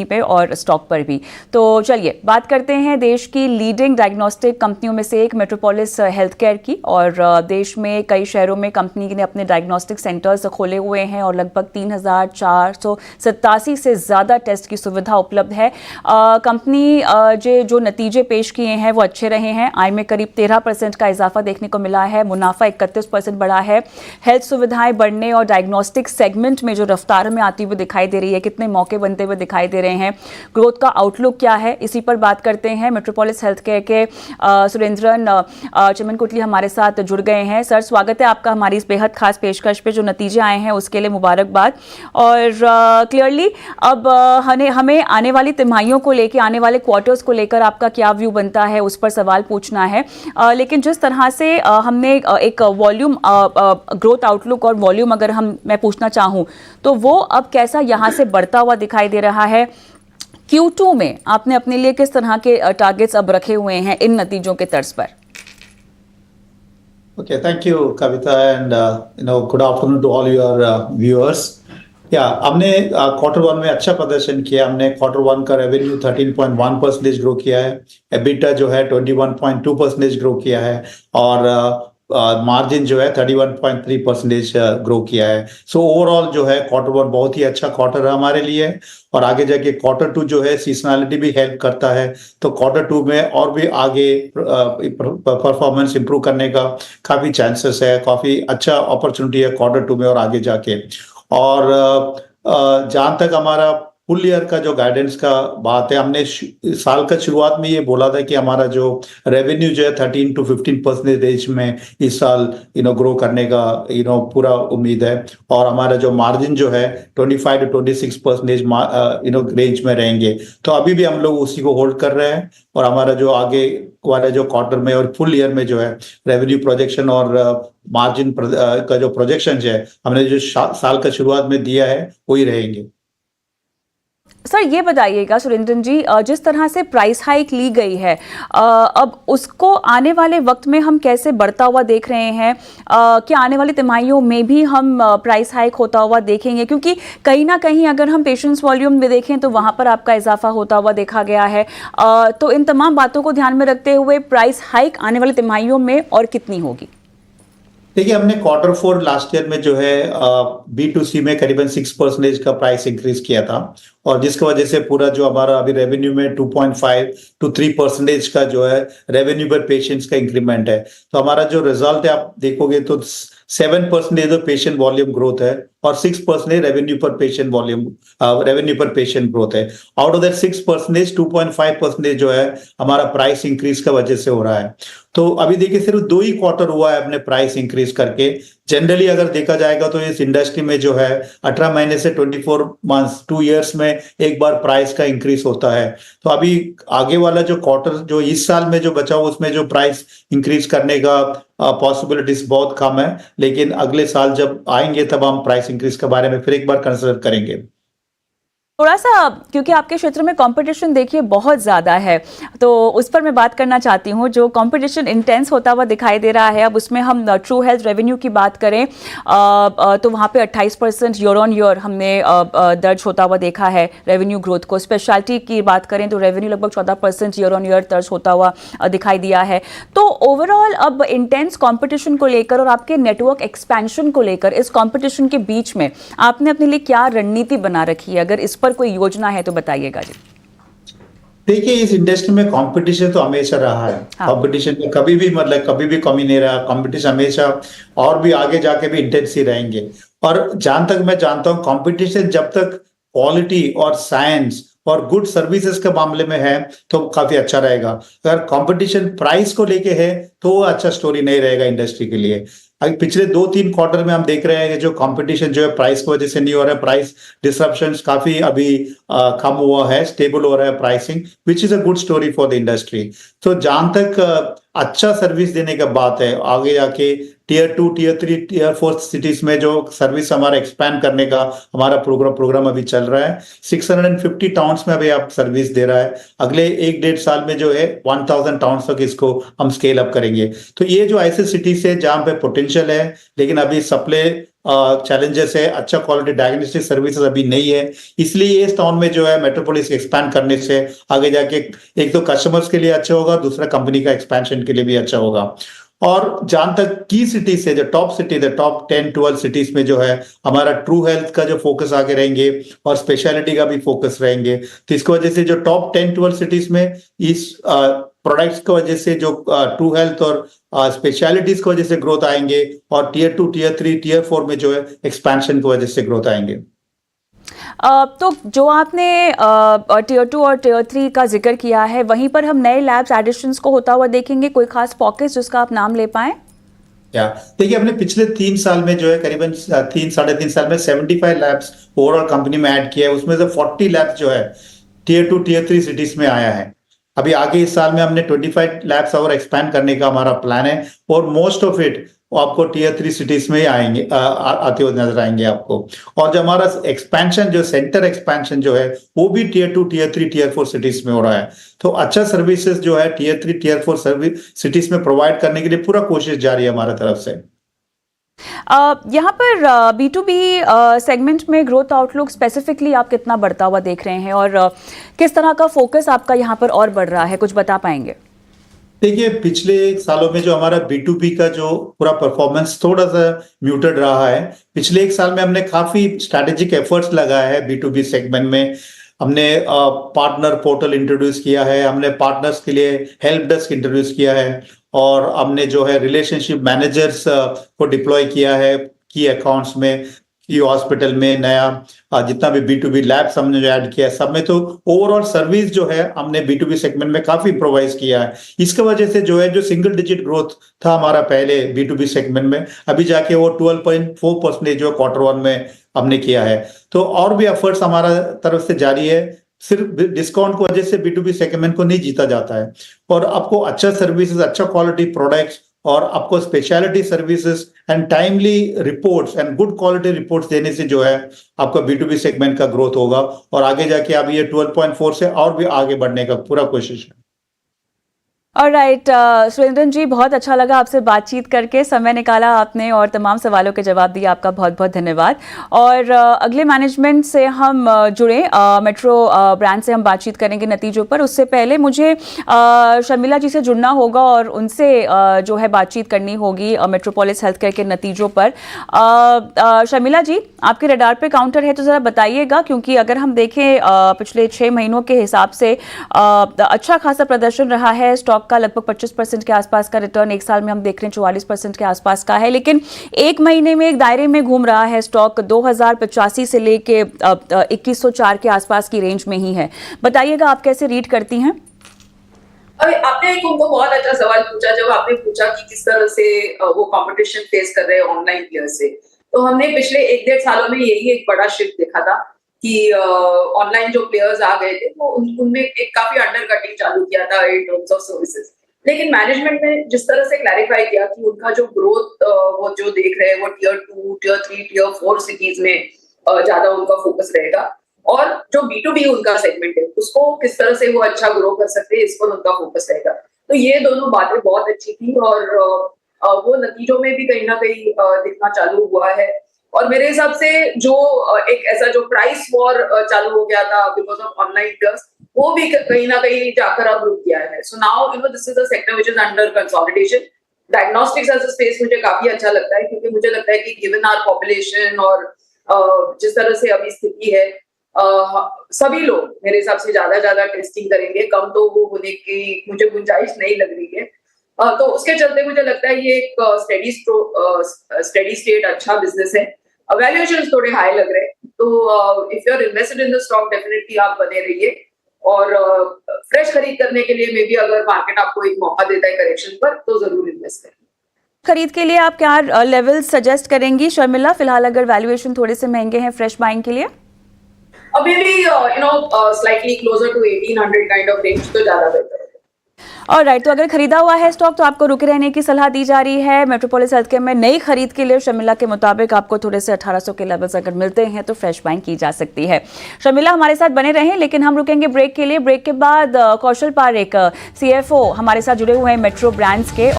पे और स्टॉक पर भी। तो चलिए बात करते हैं देश की लीडिंग डायग्नोस्टिक कंपनियों में से एक मेट्रोपोलिस हेल्थ केयर की। और देश में कई शहरों में कंपनी ने अपने डायग्नोस्टिक सेंटर्स खोले हुए हैं और लगभग 3,487 से ज़्यादा टेस्ट की सुविधा उपलब्ध है। कंपनी जो नतीजे पेश किए हैं वो अच्छे रहे हैं। आय में करीब 13% का इजाफा देखने को मिला है। मुनाफा 31% बढ़ा है। हेल्थ सुविधाएं बढ़ने और डायग्नोस्टिक सेगमेंट में जो रफ्तार में आती हुई दिखाई दे रही है, कितने मौके बनते हुए दिखाई दे रहे हैं, ग्रोथ का आउटलुक क्या है, इसी पर बात करते हैं। मेट्रोपोलिस हेल्थ केयर के सुरेंद्रन चिमनकुटली हमारे साथ जुड़ गए हैं। सर, स्वागत है आपका हमारी इस बेहद खास पेशकश पे। जो नतीजे आए हैं उसके लिए मुबारकबाद। और क्लियरली अब हमें आने वाली तिमाहियों को लेकर, आने वाले क्वार्टर्स को लेकर आपका क्या व्यू बनता है, उस पर सवाल पूछना है। लेकिन जिस तरह से हमने एक वॉल्यूम ग्रोथ आउटलुक और वॉल्यूम अगर मैं पूछना चाहूँ तो वो अब कैसा यहाँ से बढ़ता हुआ दिखाई दे रहा है? Q2 में आपने अपने लिए किस तरह के टारगेट्स अब रखे हुए हैं इन नतीजों के तर्ज पर? Okay, thank you, Kavita, and good afternoon to all your viewers. हमने क्वार्टर वन में अच्छा प्रदर्शन किया। हमने क्वार्टर वन का रेवेन्यू 13.1% ग्रो किया है, एबिटा जो है 21.2% ग्रो किया है और मार्जिन जो है 31.3% ग्रो किया है। सो ओवरऑल जो है क्वार्टर वन बहुत ही अच्छा क्वार्टर है हमारे लिए। और आगे जाके क्वार्टर टू जो है सीजनैलिटी भी हेल्प करता है, तो क्वार्टर टू में और भी आगे परफॉर्मेंस इंप्रूव करने का काफी चांसेस है। काफी अच्छा अपॉर्चुनिटी है क्वार्टर टू में और आगे जाके। और जहां तक हमारा फुल ईयर का जो गाइडेंस का बात है, हमने साल का शुरुआत में ये बोला था कि हमारा जो रेवेन्यू जो है 13 to 15% रेंज में इस साल ग्रो करने का पूरा उम्मीद है। और हमारा जो मार्जिन जो है 25 to 26% रेंज में रहेंगे। तो अभी भी हम लोग उसी को होल्ड कर रहे हैं। और हमारा जो आगे वाले जो क्वार्टर में और फुल ईयर में जो है रेवेन्यू प्रोजेक्शन और मार्जिन का जो प्रोजेक्शन है हमने जो साल का शुरुआत में दिया है वही रहेंगे। सर, ये बताइएगा सुरेंद्रन जी, जिस तरह से प्राइस हाइक ली गई है, अब उसको आने वाले वक्त में हम कैसे बढ़ता हुआ देख रहे हैं? क्या आने वाली तिमाहियों में भी हम प्राइस हाइक होता हुआ देखेंगे? क्योंकि कहीं ना कहीं अगर हम पेशेंट्स वॉल्यूम में देखें तो वहां पर आपका इजाफा होता हुआ देखा गया है। तो इन तमाम बातों को ध्यान में रखते हुए प्राइस हाइक आने वाली तिमाहियों में और कितनी होगी? देखिए, हमने क्वार्टर फोर लास्ट ईयर में जो है B2C में करीबन 6% का प्राइस इंक्रीज किया था। और जिसकी वजह से पूरा जो हमारा अभी रेवेन्यू में 2.5 to 3% का जो है रेवेन्यू पर पेशेंट्स का इंक्रीमेंट है। तो हमारा जो रिजल्ट है आप देखोगे तो 7% पेशेंट वॉल्यूम ग्रोथ है और 6% रेवेन्यू पर पेशेंट वॉल्यूम रेवेन्यू पर पेशेंट ग्रोथ है। आउट ऑफ दैट 6% 2.5% जो है हमारा प्राइस इंक्रीज का वजह से हो रहा है। तो अभी देखिए, सिर्फ 2 ही क्वार्टर हुआ है अपने प्राइस इंक्रीज करके। जनरली अगर देखा जाएगा तो इस इंडस्ट्री में जो है 18 महीने से 24 मंथ्स 2 इयर्स में एक बार प्राइस का इंक्रीज होता है। तो अभी आगे वाला जो क्वार्टर जो इस साल में जो बचा हुआ उसमें जो प्राइस इंक्रीज करने का पॉसिबिलिटीज बहुत कम है। लेकिन अगले साल जब आएंगे तब हम प्राइस इंक्रीज के बारे में फिर एक बार कंसिडर करेंगे। थोड़ा सा, क्योंकि आपके क्षेत्र में कंपटीशन देखिए बहुत ज़्यादा है, तो उस पर मैं बात करना चाहती हूँ। जो कंपटीशन इंटेंस होता हुआ दिखाई दे रहा है, अब उसमें हम ट्रू हेल्थ रेवेन्यू की बात करें तो वहाँ पे 28% ईयर ऑन ईयर हमने दर्ज होता हुआ देखा है रेवेन्यू ग्रोथ को। स्पेशलिटी की बात करें तो रेवेन्यू लगभग 14% ईयर ऑन ईयर दर्ज होता हुआ दिखाई दिया है। तो ओवरऑल अब इंटेंस कॉम्पिटिशन को लेकर और आपके नेटवर्क एक्सपेंशन को लेकर इस कॉम्पिटिशन के बीच में आपने अपने लिए क्या रणनीति बना रखी है? अगर इस पर कोई योजना है तो बताइएगा जी। देखिए, इस इंडस्ट्री में कंपटीशन तो हमेशा रहा है। कंपटीशन में कभी भी कमी नहीं रहा। कंपटीशन हमेशा और भी आगे जाके भी इंटेंस ही रहेंगे। और जहां तक मैं जानता हूं, कंपटीशन जब तक क्वालिटी और साइंस और गुड सर्विसेज के मामले में है तो काफी अच्छा रहेगा। अगर कंपटीशन प्राइस को लेके है तो वो अच्छा स्टोरी नहीं रहेगा इंडस्ट्री के लिए। अभी पिछले 2-3 क्वार्टर में हम देख रहे हैं कि जो कंपटीशन जो है प्राइस की वजह से नहीं हो रहा है। प्राइस डिसरप्शंस काफी अभी कम हुआ है, स्टेबल हो रहा है pricing, which is a good story for the industry. तो जहां तक अच्छा सर्विस देने का बात है, आगे जाके टीयर 2, टीयर 3, टीयर 4 सिटीज में जो सर्विस हमारा एक्सपैंड करने का हमारा प्रोग्राम अभी चल रहा है। 650 टाउन्स में अभी आप सर्विस दे रहा है। अगले 1-1.5 साल में जो है 1000 टाउन्स तक इसको हम स्केल अप करेंगे। तो ये जो ऐसे सिटीज है जहां पे पोटेंशियल है, लेकिन अभी सप्लाई चैलेंजेस है, अच्छा क्वालिटी डायग्नोस्टिक सर्विसेज अभी नहीं है, इसलिए इस टाउन में जो है मेट्रोपोलिस एक्सपैंड करने से आगे जाके एक तो कस्टमर्स के लिए अच्छा होगा, दूसरा कंपनी का एक्सपेंशन के लिए भी अच्छा होगा। और जहां तक की सिटीज है, जो टॉप सिटीज है, टॉप 10-12 सिटीज में जो है हमारा ट्रू हेल्थ का जो फोकस आगे रहेंगे और स्पेशलिटी का भी फोकस रहेंगे। तो इसकी वजह से जो टॉप 10-12 सिटीज में इस प्रोडक्ट्स की वजह से जो ट्रू हेल्थ और स्पेशलिटीज की वजह से ग्रोथ आएंगे, और टीयर 2, टीयर 3, टीयर 4 में जो है एक्सपेंशन की वजह से ग्रोथ आएंगे। तो जो आपने टीयर 2 और टीयर 3 का जिक्र किया है, वहीं पर हम नए लैब्स एडिशंस को होता हुआ देखेंगे, कोई खास पॉकेट्स जिसका आप नाम ले पाएं? क्या देखिए, अपने पिछले 3 साल में जो है करीबन 3-3.5 साल में 75 लैब्स ओवरऑल कंपनी में ऐड किया है। उसमें से 40 लैब्स जो है टीयर 2, टीयर 3 सिटीज में आया है। अभी आगे इस साल में हमने 25 लैब्स और एक्सपैंड करने का हमारा प्लान है, और मोस्ट ऑफ इट आपको टीयर 3 सिटीज में आएंगे, आते हुए नजर आएंगे आपको। और जो हमारा एक्सपेंशन, जो सेंटर एक्सपेंशन जो है, वो भी टीयर 2, टीयर 3, टीयर 4 सिटीज में हो रहा है। तो अच्छा सर्विसेज जो है टीयर 3, टीयर 4 सर्विस सिटीज में प्रोवाइड करने के लिए पूरा कोशिश जारी है हमारा तरफ से। यहाँ पर B2B सेगमेंट में ग्रोथ आउटलुक स्पेसिफिकली आप कितना बढ़ता हुआ देख रहे हैं, और किस तरह का फोकस आपका यहाँ पर और बढ़ रहा है, कुछ बता पाएंगे? देखिए, पिछले सालों में जो हमारा B2B का जो पूरा परफॉर्मेंस थोड़ा सा म्यूटेड रहा है। पिछले 1 साल में हमने काफी स्ट्रैटेजिक एफर्ट्स लगाया है B2B सेगमेंट में। हमने पार्टनर पोर्टल इंट्रोड्यूस किया है, हमने पार्टनर्स के लिए हेल्प डेस्क इंट्रोड्यूस किया है, और हमने जो है रिलेशनशिप मैनेजर्स को डिप्लॉय किया है की अकाउंट्स में, की हॉस्पिटल में। नया जितना भी B2B लैब्स हमने जो ऐड किया है सब में, तो ओवरऑल सर्विस जो है हमने B2B सेगमेंट में काफी प्रोवाइड किया है। इसके वजह से जो है जो सिंगल डिजिट ग्रोथ था हमारा पहले B2B सेगमेंट में, अभी जाके वो 12.4% जो Q1 में हमने किया है। तो और भी एफर्ट्स हमारा तरफ से जारी है। सिर्फ डिस्काउंट की वजह से B2B सेगमेंट को नहीं जीता जाता है, और आपको अच्छा सर्विसेज, अच्छा क्वालिटी प्रोडक्ट्स, और आपको speciality services and timely reports and good quality reports देने से जो है आपका B2B सेगमेंट का ग्रोथ होगा, और आगे जाके अब ये 12.4 से और भी आगे बढ़ने का पूरा कोशिश है। ऑलराइट, सुरेंद्रन जी, बहुत अच्छा लगा आपसे बातचीत करके, समय निकाला आपने और तमाम सवालों के जवाब दिए, आपका बहुत बहुत धन्यवाद। और अगले मैनेजमेंट से हम जुड़े, मेट्रो ब्रांड से हम बातचीत करेंगे नतीजों पर। उससे पहले मुझे शर्मिला जी से जुड़ना होगा और उनसे जो है बातचीत करनी होगी मेट्रोपोलिस हेल्थ केयर के नतीजों पर। शर्मिला जी, आपके रडार पे काउंटर है तो ज़रा बताइएगा, क्योंकि अगर हम देखें पिछले 6 महीनों के हिसाब से अच्छा खासा प्रदर्शन रहा है। स्टॉक का लगभग 25% के आसपास का रिटर्न, 1 साल में हम देख रहे हैं 44% के आसपास का है, लेकिन 1 महीने में एक दायरे में घूम रहा है स्टॉक। 2085 से लेके 2104 के आसपास की रेंज में ही है। बताइएगा आप कैसे रीड करती हैं? अभी आपने एक उनको बहुत अच्छा सवाल पूछा, जब आपने पूछा कि किस तरह से वो कंपटीशन फेस कर रहे हैं ऑनलाइन प्लेयर से। तो हमने पिछले 1-1.5 सालों में यही एक बड़ा शिफ्ट देखा था कि ऑनलाइन जो प्लेयर्स आ गए थे वो उनमें एक काफी अंडर कटिंग चालू किया था इन टर्म्स ऑफ सर्विसेज। लेकिन मैनेजमेंट ने जिस तरह से क्लैरिफाई किया कि उनका जो ग्रोथ वो जो देख रहे हैं वो टीयर 2, टीयर 3, टीयर 4 सिटीज में ज्यादा उनका फोकस रहेगा, और जो B2B उनका सेगमेंट है उसको किस तरह से वो अच्छा ग्रो कर सकते हैं, इस पर उनका फोकस रहेगा। तो ये दोनों बातें बहुत अच्छी थी, और वो नतीजों में भी कहीं ना कहीं दिखना चालू हुआ है। और मेरे हिसाब से जो एक ऐसा जो प्राइस वॉर चालू हो गया था बिकॉज ऑफ ऑनलाइन प्लेयर्स, वो भी कहीं ना कहीं जाकर अब रुक गया है। So now this is a sector which is under consolidation. Diagnostics as a space मुझे काफी अच्छा लगता है, क्योंकि मुझे लगता है कि गिवन आवर पॉपुलेशन और जिस तरह से अभी स्थिति है, सभी लोग मेरे हिसाब से ज्यादा टेस्टिंग करेंगे, कम तो वो होने की मुझे गुंजाइश नहीं लग रही है। तो उसके चलते मुझे लगता है ये एक स्टेडी स्टेट अच्छा बिजनेस है। वैल्यूएशंस थोड़े हाई लग रहे हैं, तो if you are invested in the stock definitely आप बने रहिए, और फ्रेश खरीद करने के लिए मे बी अगर मार्केट आपको एक मौका देता है करेक्शन पर, तो जरूर इन्वेस्ट करें। खरीद के लिए आप क्या लेवल सजेस्ट करेंगी शर्मिला, फिलहाल अगर वैल्यूएशन थोड़े से महंगे हैं फ्रेश बाइंग के लिए? अभी भी slightly closer to 1800 kind of range तो ज्यादा बेहतर है। और राइट, तो अगर खरीदा हुआ है स्टॉक तो आपको रुके रहने की सलाह दी जा रही है। मेट्रोपोलिस हेल्थकेयर में नई खरीद के लिए शर्मिला के मुताबिक आपको थोड़े से 1800 के लेवल्स अगर मिलते हैं तो फ्रेश बाइंग की जा सकती है। शर्मिला हमारे साथ बने रहें, लेकिन हम रुकेंगे ब्रेक के लिए। ब्रेक के बाद कौशल पारेख CFO हमारे साथ जुड़े हुए हैं मेट्रो ब्रांड्स के।